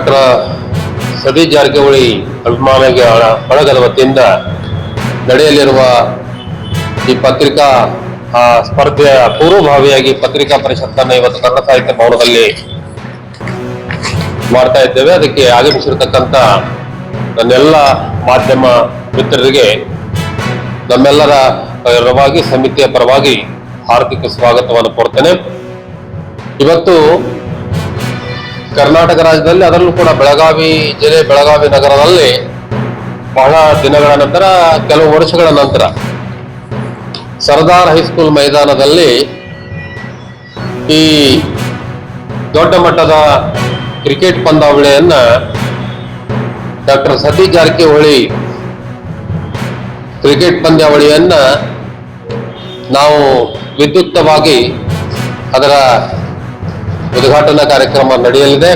Doctor Satish Jarkiholi ಅಭಿಮಾನಿಗೆ ಬಳಗದ ವತಿಯಿಂದ ನಡೆಯಲಿರುವ ಈ ಪತ್ರಿಕಾ ಸ್ಪರ್ಧೆಯ ಪೂರ್ವಭಾವಿಯಾಗಿ ಪತ್ರಿಕಾ ಪರಿಷತ್ತನ್ನು ಇವತ್ತು ಕನ್ನಡ ಸಾಹಿತ್ಯ ಭವನದಲ್ಲಿ ಮಾಡ್ತಾ ಇದ್ದೇವೆ. ಅದಕ್ಕೆ ಆಗಮಿಸಿರ್ತಕ್ಕಂಥ ನನ್ನೆಲ್ಲ ಮಾಧ್ಯಮ ಮಿತ್ರರಿಗೆ ನಮ್ಮೆಲ್ಲರ ಪರವಾಗಿ, ಸಮಿತಿಯ ಪರವಾಗಿ ಹಾರ್ದಿಕ ಸ್ವಾಗತವನ್ನು ಕೋರ್ತೇನೆ. ಇವತ್ತು ಕರ್ನಾಟಕ ರಾಜ್ಯದಲ್ಲಿ, ಅದರಲ್ಲೂ ಕೂಡ ಬೆಳಗಾವಿ ಜಿಲ್ಲೆ, ಬೆಳಗಾವಿ ನಗರದಲ್ಲಿ ಬಹಳ ದಿನಗಳ ನಂತರ, ಕೆಲವು ವರ್ಷಗಳ ನಂತರ ಸರ್ದಾರ್ ಹೈಸ್ಕೂಲ್ ಮೈದಾನದಲ್ಲಿ ಈ ದೊಡ್ಡ ಮಟ್ಟದ ಕ್ರಿಕೆಟ್ ಪಂದ್ಯಾವಳಿಯನ್ನ ಡಾಕ್ಟರ್ ಸತೀಶ್ ಜಾರಕಿಹೊಳಿ ಕ್ರಿಕೆಟ್ ಪಂದ್ಯಾವಳಿಯನ್ನ ನಾವು ವಿದ್ಯುಕ್ತವಾಗಿ ಅದರ ಉದ್ಘಾಟನಾ ಕಾರ್ಯಕ್ರಮ ನಡೆಯಲಿದೆ.